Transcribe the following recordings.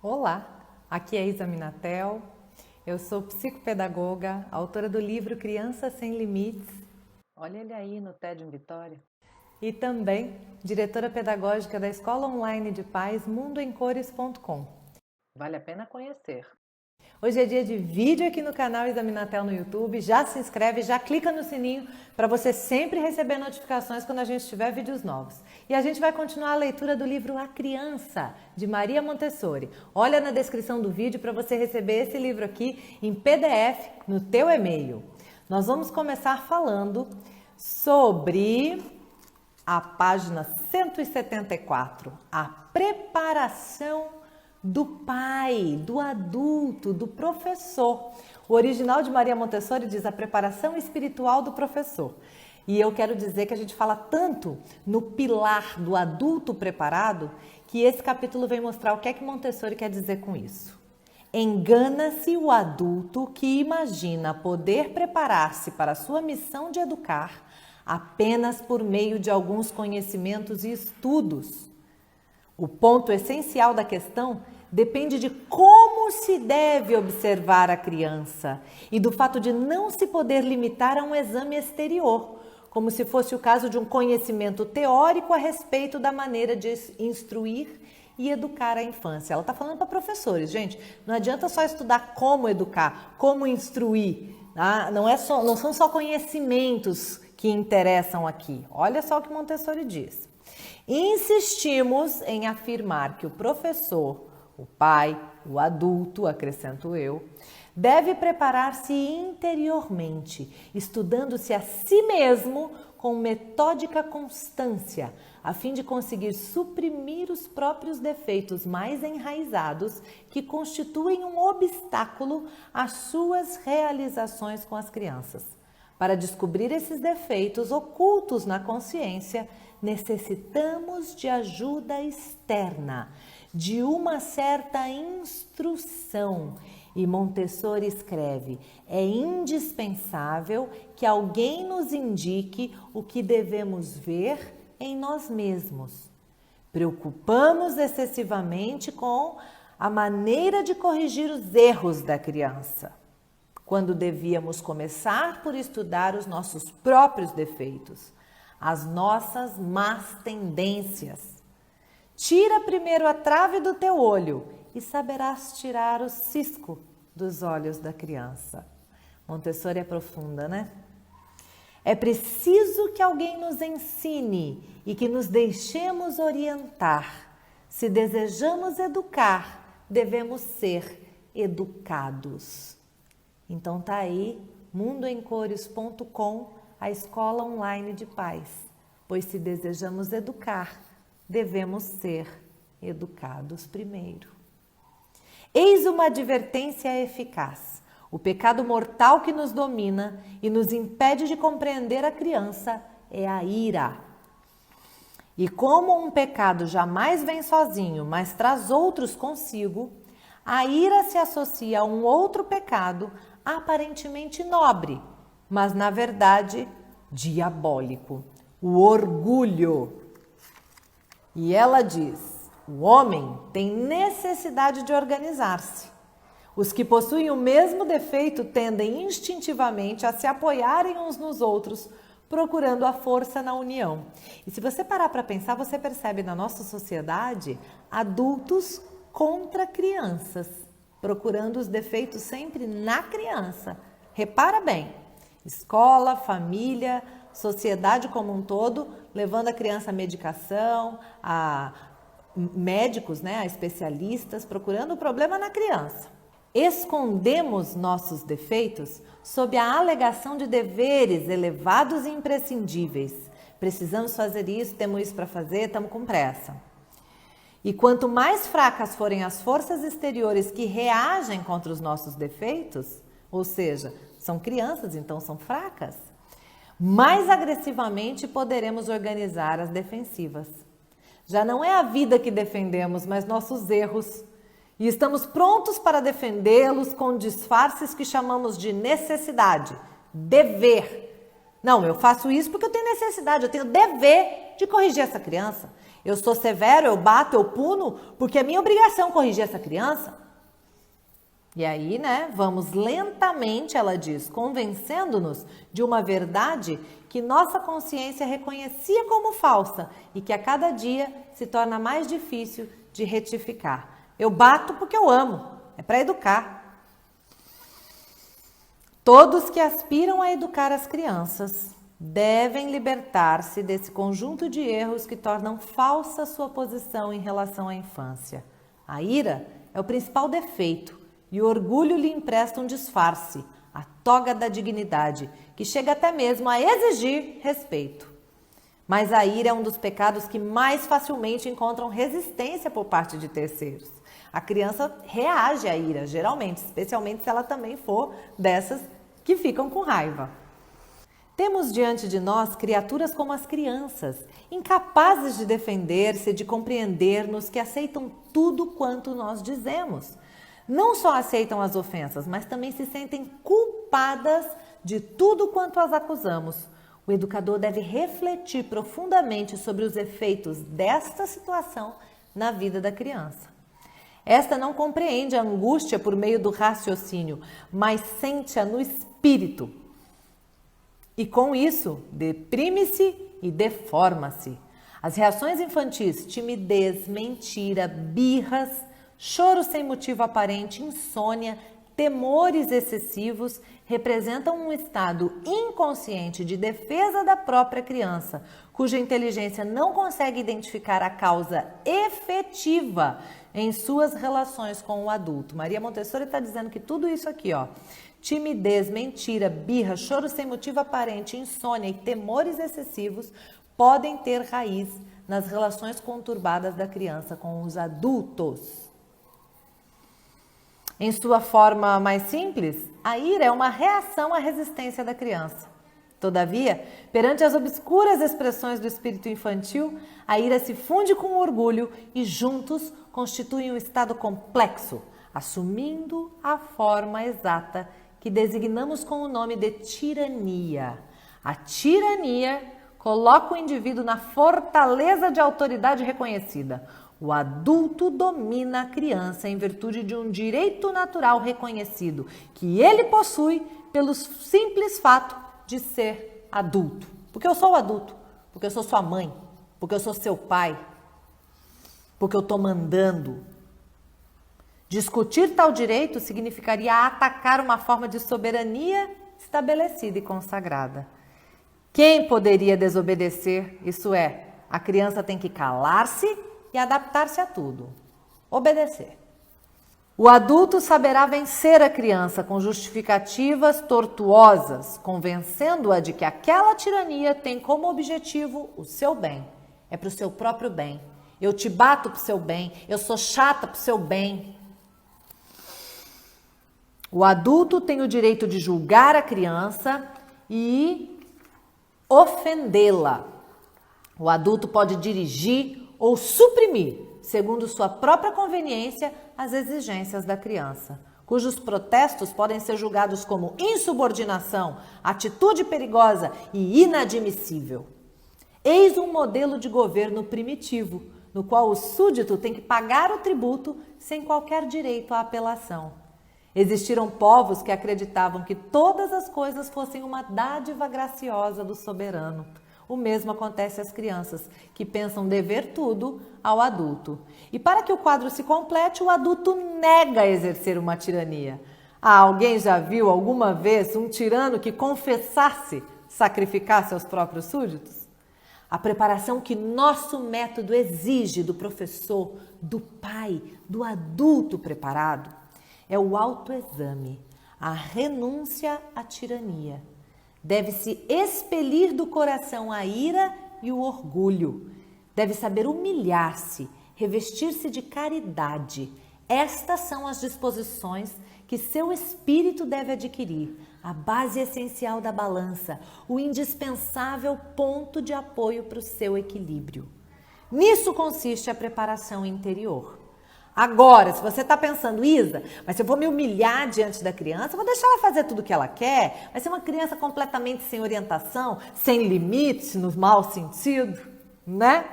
Olá, aqui é Isa Minatel, eu sou psicopedagoga, autora do livro Criança Sem Limites. Olha ele aí no TED em Vitória. E também diretora pedagógica da Escola Online de Paz mundoemcores.com. Vale a pena conhecer. Hoje é dia de vídeo aqui no canal Isa Minatel no YouTube. Já se inscreve, já clica no sininho para você sempre receber notificações quando a gente tiver vídeos novos. E a gente vai continuar a leitura do livro A Criança, de Maria Montessori. Olha na descrição do vídeo para você receber esse livro aqui em PDF no teu e-mail. Nós vamos começar falando sobre a página 174, a preparação do pai, do adulto, do professor. O original de Maria Montessori diz a preparação espiritual do professor. E eu quero dizer que a gente fala tanto no pilar do adulto preparado que esse capítulo vem mostrar o que é que Montessori quer dizer com isso. Engana-se o adulto que imagina poder preparar-se para a sua missão de educar apenas por meio de alguns conhecimentos e estudos. O ponto essencial da questão depende de como se deve observar a criança e do fato de não se poder limitar a um exame exterior, como se fosse o caso de um conhecimento teórico a respeito da maneira de instruir e educar a infância. Ela está falando para professores, gente, não adianta só estudar como educar, como instruir, tá? Não são só conhecimentos que interessam aqui. Olha só o que Montessori diz. Insistimos em afirmar que o professor, o pai, o adulto, acrescento eu, deve preparar-se interiormente, estudando-se a si mesmo com metódica constância, a fim de conseguir suprimir os próprios defeitos mais enraizados que constituem um obstáculo às suas realizações com as crianças. Para descobrir esses defeitos ocultos na consciência, necessitamos de ajuda externa, de uma certa instrução. E Montessori escreve: é indispensável que alguém nos indique o que devemos ver em nós mesmos. Preocupamos excessivamente com a maneira de corrigir os erros da criança, quando devíamos começar por estudar os nossos próprios defeitos, as nossas más tendências. Tira primeiro a trave do teu olho e saberás tirar o cisco dos olhos da criança. Montessori é profunda, né? É preciso que alguém nos ensine e que nos deixemos orientar. Se desejamos educar, devemos ser educados. Então tá aí, mundoemcores.com, a escola online de paz. Pois se desejamos educar, devemos ser educados primeiro. Eis uma advertência eficaz. O pecado mortal que nos domina e nos impede de compreender a criança é a ira. E como um pecado jamais vem sozinho, mas traz outros consigo, a ira se associa a um outro pecado aparentemente nobre, mas na verdade diabólico, o orgulho. E ela diz: o homem tem necessidade de organizar-se. Os que possuem o mesmo defeito tendem instintivamente a se apoiarem uns nos outros, procurando a força na união. E se você parar para pensar, você percebe na nossa sociedade adultos contra crianças, procurando os defeitos sempre na criança. Repara bem, escola, família, sociedade como um todo, levando a criança à medicação, a médicos, né, a especialistas, procurando o problema na criança. Escondemos nossos defeitos sob a alegação de deveres elevados e imprescindíveis. Precisamos fazer isso, temos isso para fazer, estamos com pressa. E quanto mais fracas forem as forças exteriores que reagem contra os nossos defeitos, ou seja, são crianças, então são fracas, mais agressivamente poderemos organizar as defensivas. Já não é a vida que defendemos, mas nossos erros. E estamos prontos para defendê-los com disfarces que chamamos de necessidade, dever. Não, eu faço isso porque eu tenho necessidade, eu tenho dever de corrigir essa criança. Eu sou severo, eu bato, eu puno, porque é minha obrigação corrigir essa criança. E aí, né, vamos lentamente, ela diz, convencendo-nos de uma verdade que nossa consciência reconhecia como falsa e que a cada dia se torna mais difícil de retificar. Eu bato porque eu amo, é para educar. Todos que aspiram a educar as crianças devem libertar-se desse conjunto de erros que tornam falsa sua posição em relação à infância. A ira é o principal defeito e o orgulho lhe empresta um disfarce, a toga da dignidade, que chega até mesmo a exigir respeito. Mas a ira é um dos pecados que mais facilmente encontram resistência por parte de terceiros. A criança reage à ira, geralmente, especialmente se ela também for dessas que ficam com raiva. Temos diante de nós criaturas como as crianças, incapazes de defender-se, de compreender-nos, que aceitam tudo quanto nós dizemos. Não só aceitam as ofensas, mas também se sentem culpadas de tudo quanto as acusamos. O educador deve refletir profundamente sobre os efeitos desta situação na vida da criança. Esta não compreende a angústia por meio do raciocínio, mas sente-a no espírito. E com isso, deprime-se e deforma-se. As reações infantis, timidez, mentira, birras, choro sem motivo aparente, insônia, temores excessivos, representam um estado inconsciente de defesa da própria criança, cuja inteligência não consegue identificar a causa efetiva em suas relações com o adulto. Maria Montessori está dizendo que tudo isso aqui, ó, timidez, mentira, birra, choro sem motivo aparente, insônia e temores excessivos podem ter raiz nas relações conturbadas da criança com os adultos. Em sua forma mais simples, a ira é uma reação à resistência da criança. Todavia, perante as obscuras expressões do espírito infantil, a ira se funde com o orgulho e juntos constituem um estado complexo, assumindo a forma exata que designamos com o nome de tirania. A tirania coloca o indivíduo na fortaleza de autoridade reconhecida. O adulto domina a criança em virtude de um direito natural reconhecido, que ele possui pelo simples fato de ser adulto. Porque eu sou adulto, porque eu sou sua mãe, porque eu sou seu pai, porque eu estou mandando. Discutir tal direito significaria atacar uma forma de soberania estabelecida e consagrada. Quem poderia desobedecer? Isso é, a criança tem que calar-se e adaptar-se a tudo. Obedecer. O adulto saberá vencer a criança com justificativas tortuosas, convencendo-a de que aquela tirania tem como objetivo o seu bem. É para o seu próprio bem. Eu te bato para o seu bem. Eu sou chata para o seu bem. O adulto tem o direito de julgar a criança e ofendê-la. O adulto pode dirigir ou suprimir, segundo sua própria conveniência, as exigências da criança, cujos protestos podem ser julgados como insubordinação, atitude perigosa e inadmissível. Eis um modelo de governo primitivo, no qual o súdito tem que pagar o tributo sem qualquer direito à apelação. Existiram povos que acreditavam que todas as coisas fossem uma dádiva graciosa do soberano. O mesmo acontece às crianças, que pensam dever tudo ao adulto. E para que o quadro se complete, o adulto nega exercer uma tirania. Alguém já viu alguma vez um tirano que confessasse sacrificar seus próprios súditos? A preparação que nosso método exige do professor, do pai, do adulto preparado, é o autoexame, a renúncia à tirania. Deve-se expelir do coração a ira e o orgulho. Deve saber humilhar-se, revestir-se de caridade. Estas são as disposições que seu espírito deve adquirir, a base essencial da balança, o indispensável ponto de apoio para o seu equilíbrio. Nisso consiste a preparação interior. Agora, se você está pensando, Isa, mas se eu vou me humilhar diante da criança, eu vou deixar ela fazer tudo o que ela quer, vai ser uma criança completamente sem orientação, sem limites, no mau sentido, né?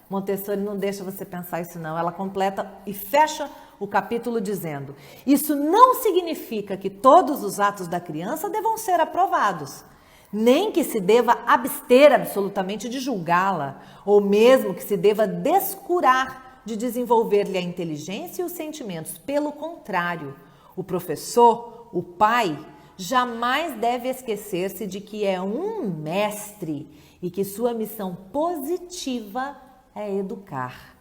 Montessori não deixa você pensar isso não. Ela completa e fecha o capítulo dizendo: isso não significa que todos os atos da criança devam ser aprovados, nem que se deva abster absolutamente de julgá-la, ou mesmo que se deva descurar de desenvolver-lhe a inteligência e os sentimentos. Pelo contrário, o professor, o pai, jamais deve esquecer-se de que é um mestre e que sua missão positiva é educar.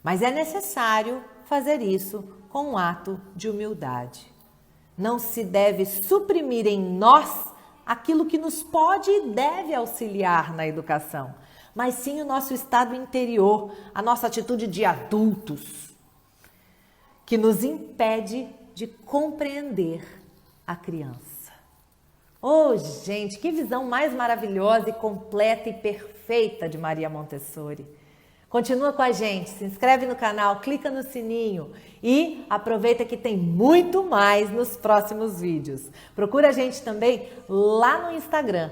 Mas é necessário fazer isso com um ato de humildade. Não se deve suprimir em nós aquilo que nos pode e deve auxiliar na educação, mas sim o nosso estado interior, a nossa atitude de adultos, que nos impede de compreender a criança. Oh, gente, que visão mais maravilhosa e completa e perfeita de Maria Montessori. Continua com a gente, se inscreve no canal, clica no sininho e aproveita que tem muito mais nos próximos vídeos. Procura a gente também lá no Instagram,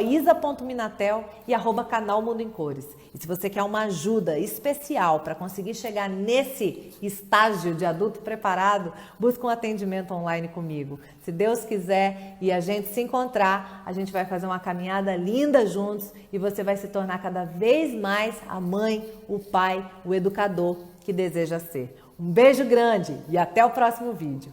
@isa.minatel e @canal Mundo em Cores. E se você quer uma ajuda especial para conseguir chegar nesse estágio de adulto preparado, busca um atendimento online comigo. Se Deus quiser e a gente se encontrar, a gente vai fazer uma caminhada linda juntos e você vai se tornar cada vez mais a mãe, o pai, o educador que deseja ser. Um beijo grande e até o próximo vídeo.